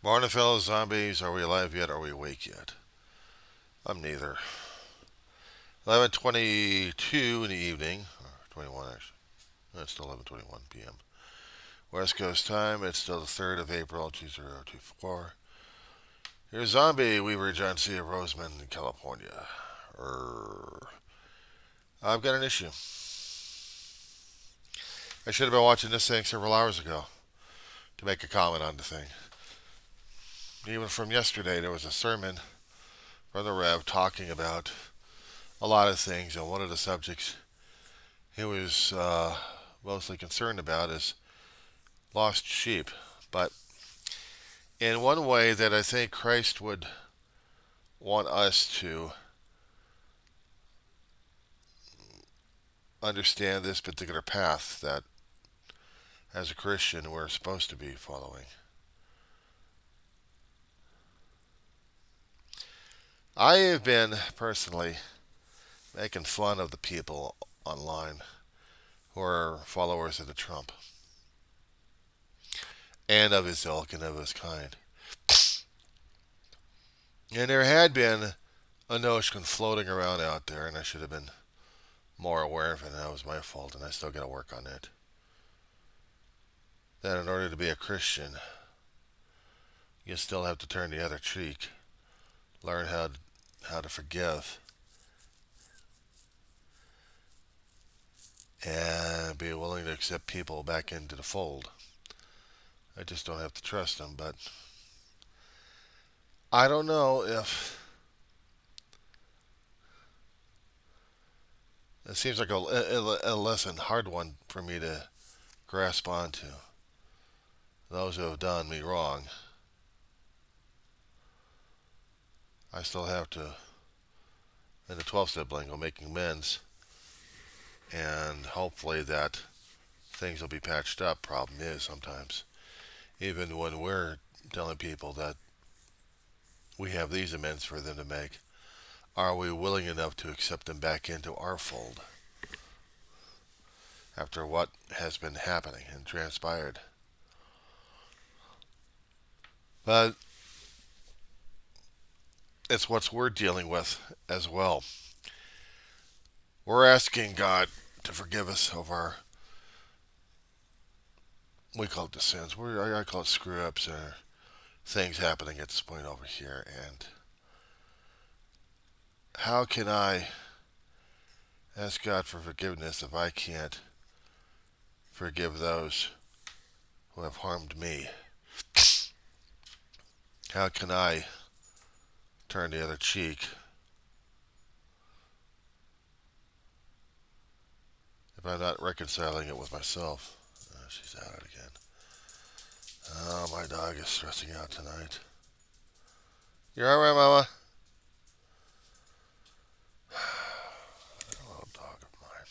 Morning, fellow zombies. Are we alive yet? Are we awake yet? I'm neither. 11:22 in the evening, or 21 actually. No, it's still 11:21 p.m. West Coast time. It's still the 3rd of April, 2024. Here's Zombie Weaver, John C. of Roseman, California. I've got an issue. I should have been watching this thing several hours ago to make a comment on the thing. Even from yesterday, there was a sermon from the Rev talking about a lot of things, and one of the subjects he was mostly concerned about is lost sheep. But in one way that I think Christ would want us to understand this particular path that, as a Christian, we're supposed to be following. I have been personally making fun of the people online who are followers of the Trump and of his ilk and of his kind. And there had been a notion floating around out there, and I should have been more aware of it, and that was my fault, and I still got to work on it. That in order to be a Christian, you still have to turn the other cheek, learn how to forgive, and be willing to accept people back into the fold. I just don't have to trust them, but I don't know if it seems like a lesson, hard one for me to grasp onto. Those who have done me wrong, I still have to, in the 12-step lingo, making amends, and hopefully that things will be patched up. Problem is, sometimes, even when we're telling people that we have these amends for them to make, are we willing enough to accept them back into our fold after what has been happening and transpired? But it's what we're dealing with as well. We're asking God to forgive us of our, we call it the sins. I call it screw ups or things happening at this point over here. And how can I ask God for forgiveness if I can't forgive those who have harmed me? How can I turn the other cheek if I'm not reconciling it with myself? She's at it again. Oh, my dog is stressing out tonight. You're alright, Mama? Little dog of mine.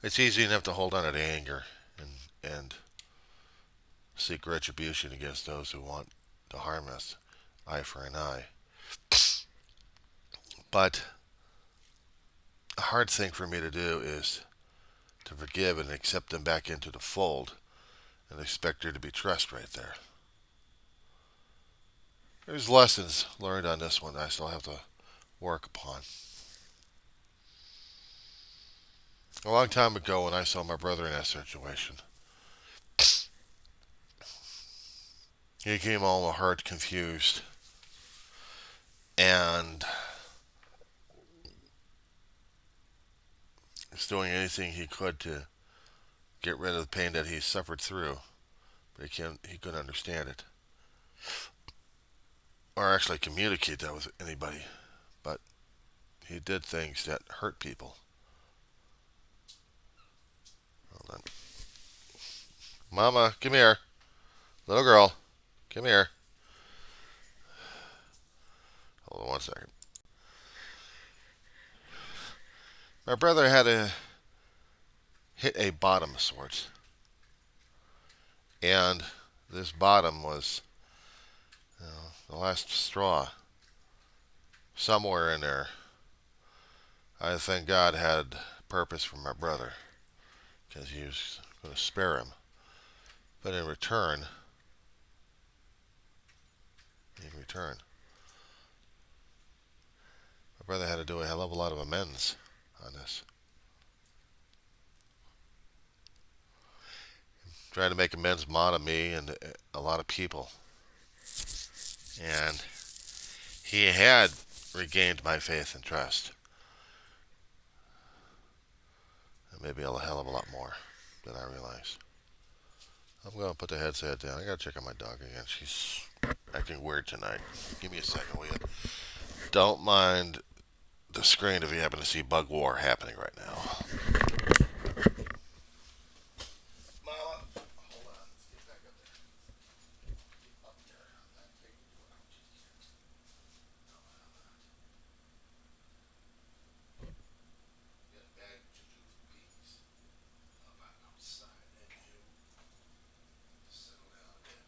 It's easy enough to hold on to anger and seek retribution against those who want to harm us, eye for an eye. But a hard thing for me to do is to forgive and accept them back into the fold and expect there to be trust right there. There's lessons learned on this one that I still have to work upon. A long time ago, when I saw my brother in that situation, he came all hurt, confused, and was doing anything he could to get rid of the pain that he suffered through, but he couldn't understand it or actually communicate that with anybody. But he did things that hurt people. Hold on. Mama, come here. Little girl, come here. Hold on one second. My brother had to hit a bottom of sorts. And this bottom was, the last straw. Somewhere in there, I think God had purpose for my brother because he was going to spare him. But in return, my brother had to do a hell of a lot of amends on this. Trying to make amends on me and a lot of people. And he had regained my faith and trust. And maybe a hell of a lot more than I realized. I'm going to put the headset down. I got to check on my dog again. She's acting weird tonight. Give me a second, will you? Don't mind the screen if you happen to see bug war happening right now. Mama, hold on. Let's get back up there. Up there. That table. Get a bag of jujube beans up outside. And you settle down a bit.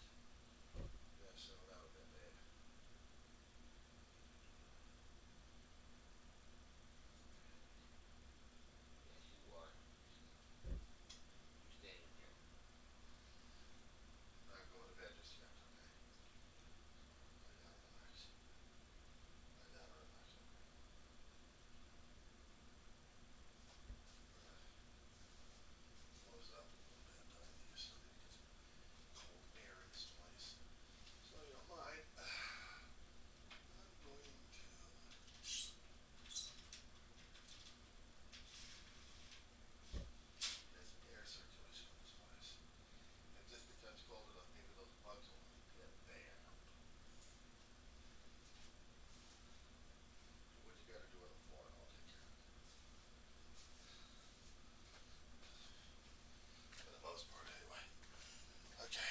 Yeah, settle down a bit, babe. Yes, you are. You stay in here. Not going to bed just yet, okay? I gotta relax. I gotta relax. Close up a little bit, don't you? You still need to get some cold air in this place. So you don't mind. I'm going to get some air circulation in this place. And just because it's cold enough, maybe those bugs will get there. Do what you gotta do on the floor, and I'll take care of it. For the most part, anyway. Okay.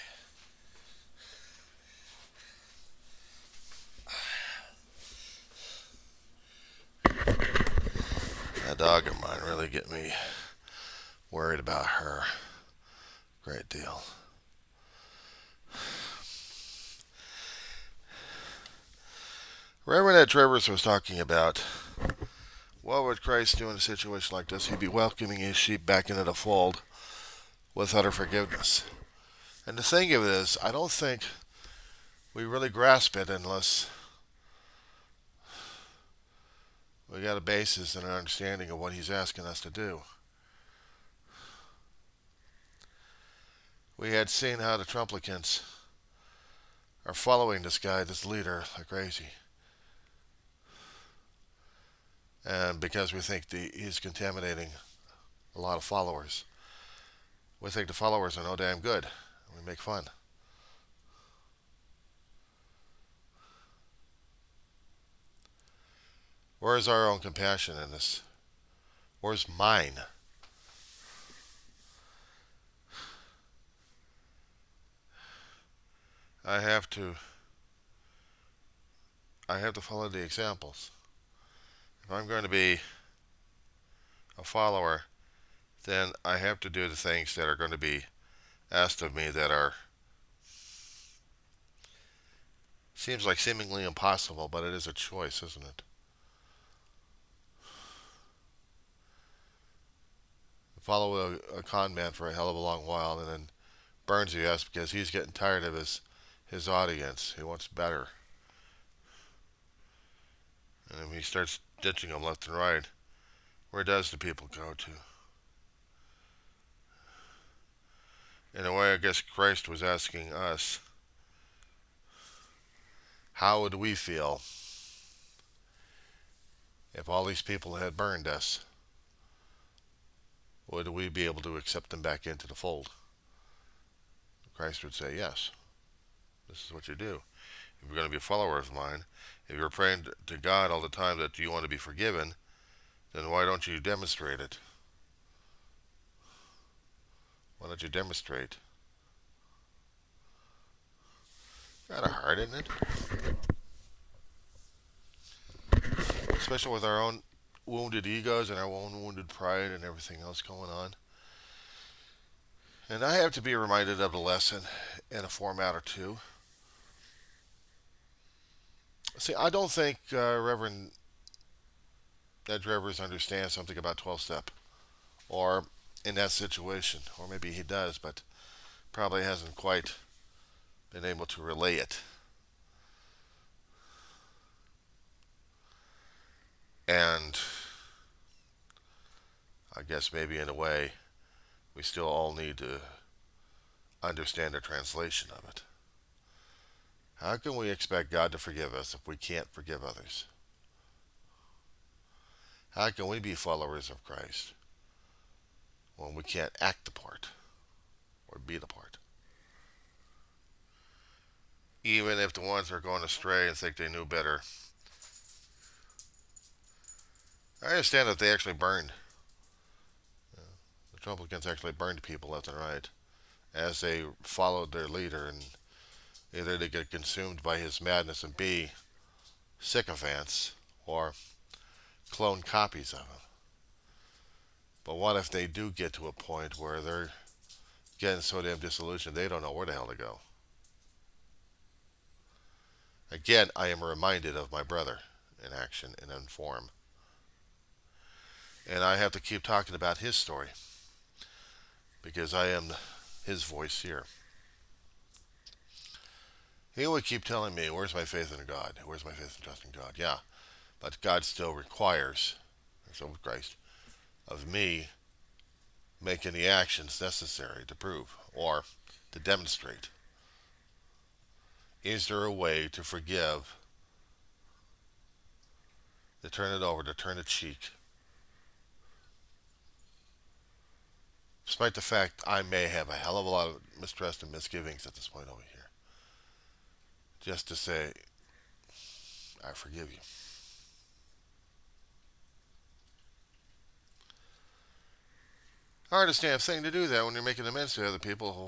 That dog of mine really get me worried about her. Great deal. Reverend Ed Trevors was talking about what would Christ do in a situation like this? He'd be welcoming his sheep back into the fold with utter forgiveness. And the thing of it is, I don't think we really grasp it unless we got a basis and an understanding of what he's asking us to do. We had seen how the Trumplicants are following this guy, this leader, like crazy. And because we think he's contaminating a lot of followers, we think the followers are no damn good. We make fun. Where is our own compassion in this? Where's mine? I have to follow the examples. If I'm going to be a follower, then I have to do the things that are going to be asked of me that are seems like seemingly impossible, but it is a choice, isn't it? Follow a con man for a hell of a long while and then burns you ass because he's getting tired of his audience. He wants better. And if he starts ditching them left and right, where does the people go to? In a way, I guess Christ was asking us, how would we feel if all these people had burned us? Would we be able to accept them back into the fold? Christ would say, yes. This is what you do. If you're going to be a follower of mine, if you're praying to God all the time that you want to be forgiven, then why don't you demonstrate it? Why don't you demonstrate? Kind of hard, isn't it? Especially with our own wounded egos and our own wounded pride and everything else going on. And I have to be reminded of the lesson in a format or two. See, I don't think Reverend Ed Trevors understands something about 12-step, or in that situation, or maybe he does, but probably hasn't quite been able to relay it. And I guess maybe in a way, we still all need to understand the translation of it. How can we expect God to forgive us if we can't forgive others? How can we be followers of Christ when we can't act the part or be the part? Even if the ones who are going astray and think they knew better, I understand that they actually burned. The Trumplicants actually burned people left and right as they followed their leader, and either they get consumed by his madness and be sycophants or clone copies of him. But what if they do get to a point where they're getting so damn disillusioned they don't know where the hell to go? Again, I am reminded of my brother in action and in form. And I have to keep talking about his story because I am his voice here. He would keep telling me, where's my faith in God? Where's my faith and trust in God? Yeah, but God still requires, and so with Christ, of me making the actions necessary to prove or to demonstrate. Is there a way to forgive, to turn it over, to turn the cheek? Despite the fact I may have a hell of a lot of mistrust and misgivings at this point over here. Just to say, I forgive you. Hardest damn thing to do that when you're making amends to other people who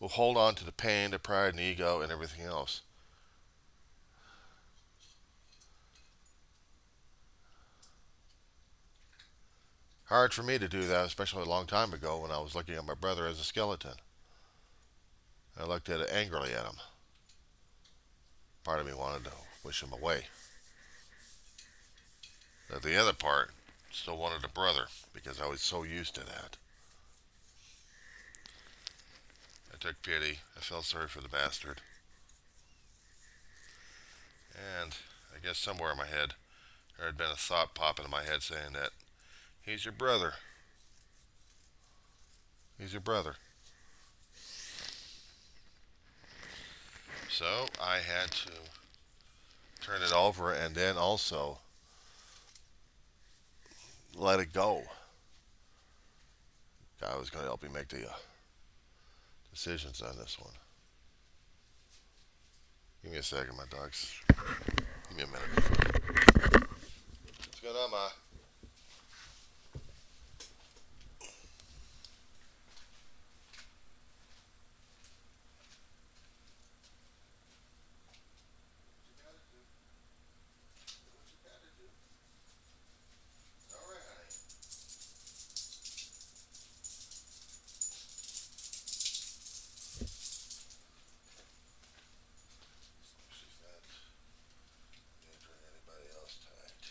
hold on to the pain, the pride, and the ego, and everything else. Hard for me to do that, especially a long time ago when I was looking at my brother as a skeleton. I looked at it angrily at him. Part of me wanted to wish him away. But the other part still wanted a brother because I was so used to that. I took pity. I felt sorry for the bastard. And I guess somewhere in my head, there had been a thought pop into my head saying that he's your brother. He's your brother. So I had to turn it over and then also let it go. God was going to help me make the decisions on this one. Give me a second, my dogs. Give me a minute. What's going on, Ma? She's not injuring anybody else tonight.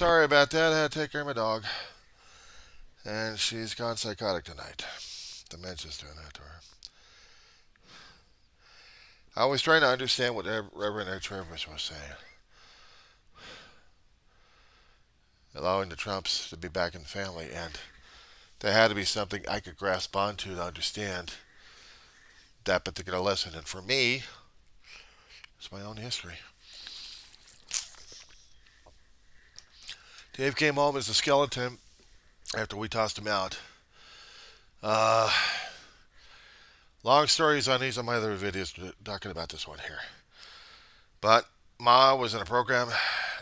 sorry about that. I had to take care of my dog. And she's gone psychotic tonight. Dementia's doing that to her. I was trying to understand what Reverend Trevors was saying. Allowing the Trumps to be back in the family, and there had to be something I could grasp onto to understand that particular lesson. And for me, it's my own history. Dave came home as a skeleton after we tossed him out. Uh, Long stories on these on my other videos talking about this one here. But Ma was in a program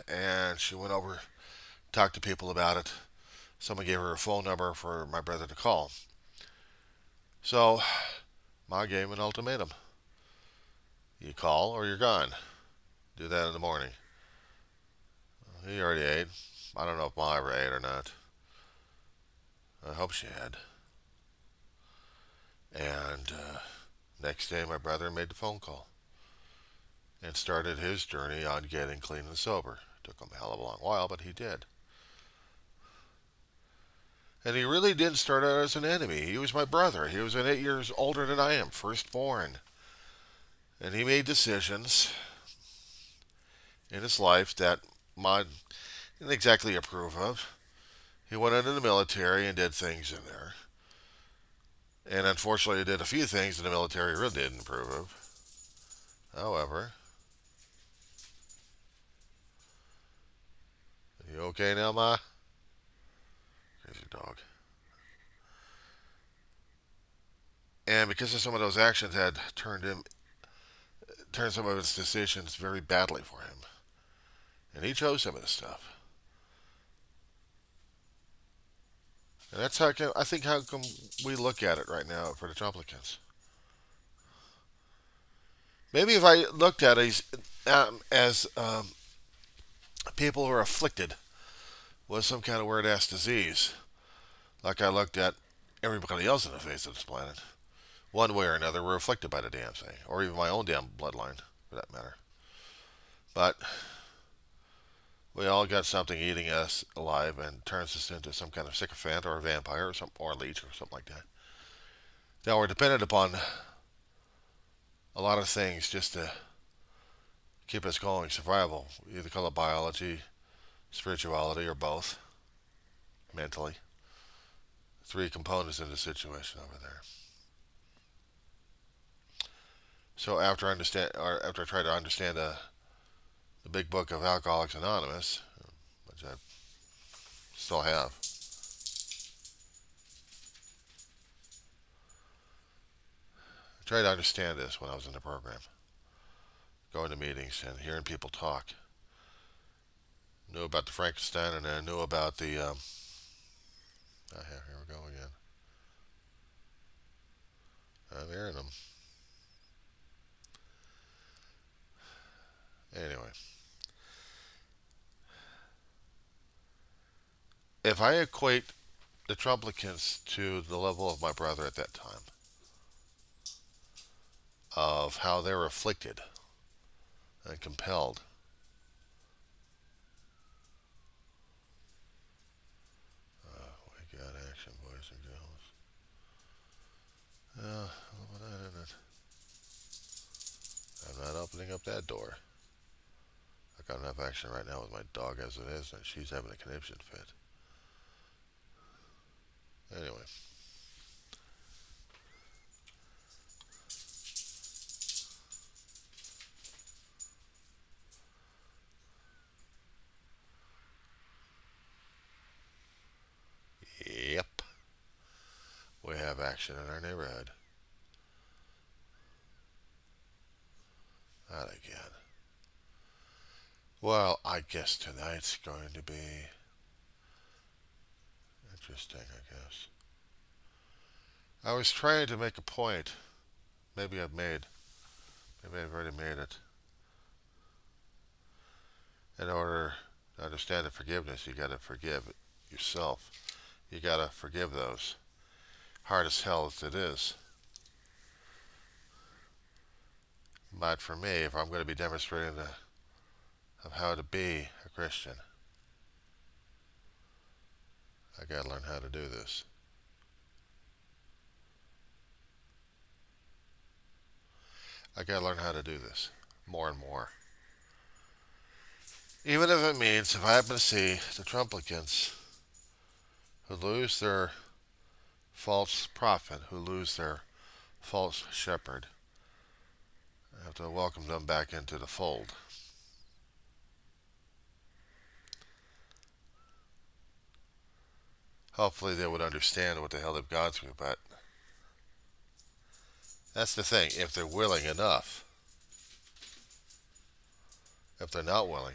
and she went over, talked to people about it. Someone gave her a phone number for my brother to call. So Ma gave him an ultimatum. You call or you're gone. Do that in the morning. He already ate. I don't know if Ma ever ate or not. I hope she had. And next day, my brother made the phone call and started his journey on getting clean and sober. Took him a hell of a long while, but he did. And he really didn't start out as an enemy. He was my brother. He was 8 years older than I am, firstborn. And he made decisions in his life that Ma didn't exactly approve of. He went into the military and did things in there. And unfortunately, he did a few things that the military really didn't approve of. However, you okay now, Ma? Crazy dog. And because of some of those actions had turned some of his decisions very badly for him. And he chose some of this stuff. And that's I think how come we look at it right now for the Trumplicants. Maybe if I looked at it as people who are afflicted with some kind of weird-ass disease, like I looked at everybody else on the face of this planet, one way or another, we're afflicted by the damn thing, or even my own damn bloodline, for that matter. But we all got something eating us alive and turns us into some kind of sycophant or a vampire or a leech or something like that. Now we're dependent upon a lot of things just to keep us going, survival. You either call it biology, spirituality, or both, mentally. Three components in the situation over there. So after I try to understand the big book of Alcoholics Anonymous, which I still have, I tried to understand this when I was in the program, going to meetings and hearing people talk. Knew about the Frankenstein, and I knew about the here we go again. I'm hearing them. Anyway, if I equate the Trumplicants to the level of my brother at that time, of how they were afflicted and compelled, we got action, boys and girls. I'm not opening up that door. I got enough action right now with my dog as it is, and she's having a conniption fit. Anyway. Yep. We have action in our neighborhood. Not again. Well, I guess tonight's going to be interesting, I guess. I was trying to make a point. Maybe I've already made it. In order to understand the forgiveness, you got to forgive yourself. You got to forgive those. Hard as hell as it is. But for me, if I'm going to be demonstrating of how to be a Christian, I gotta learn how to do this. I gotta learn how to do this more and more. Even if it means if I happen to see the Trumplicants who lose their false prophet, who lose their false shepherd, I have to welcome them back into the fold. Hopefully they would understand what the hell they've gone through, but that's the thing. If they're willing enough, if they're not willing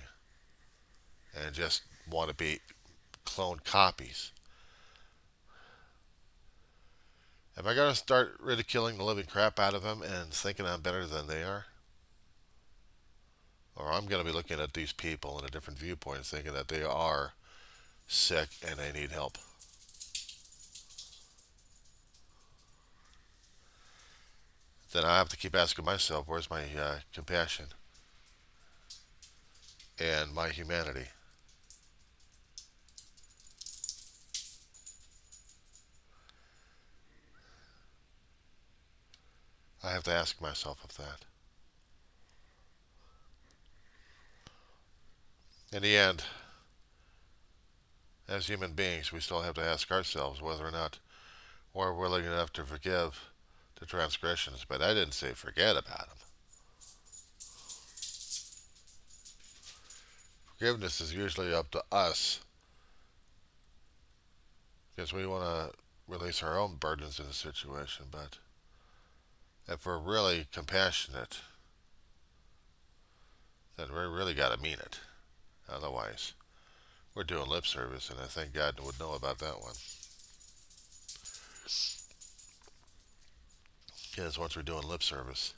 and just want to be clone copies, am I going to start ridiculing the living crap out of them and thinking I'm better than they are? Or I'm going to be looking at these people in a different viewpoint, thinking that they are sick and they need help. Then I have to keep asking myself, where's my compassion and my humanity? I have to ask myself of that. In the end, as human beings, we still have to ask ourselves whether or not we're willing enough to forgive the transgressions. But I didn't say forget about them. Forgiveness is usually up to us because we want to release our own burdens in the situation. But if we're really compassionate, then we really got to mean it. Otherwise, we're doing lip service, and I think God would know about that one. Because once we're doing lip service,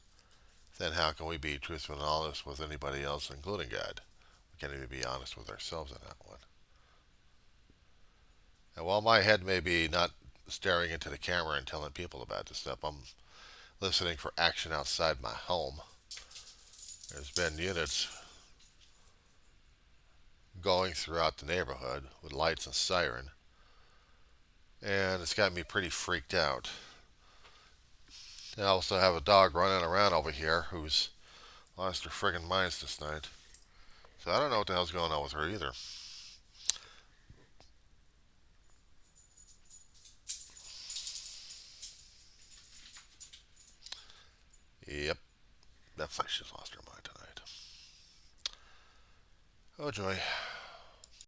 then how can we be truthful and honest with anybody else, including God? We can't even be honest with ourselves in that one. And while my head may be not staring into the camera and telling people about this stuff, I'm listening for action outside my home. There's been units going throughout the neighborhood with lights and siren, and it's got me pretty freaked out. I also have a dog running around over here who's lost her friggin' minds this night. So I don't know what the hell's going on with her either. Yep, definitely she's lost her mind tonight. Oh joy.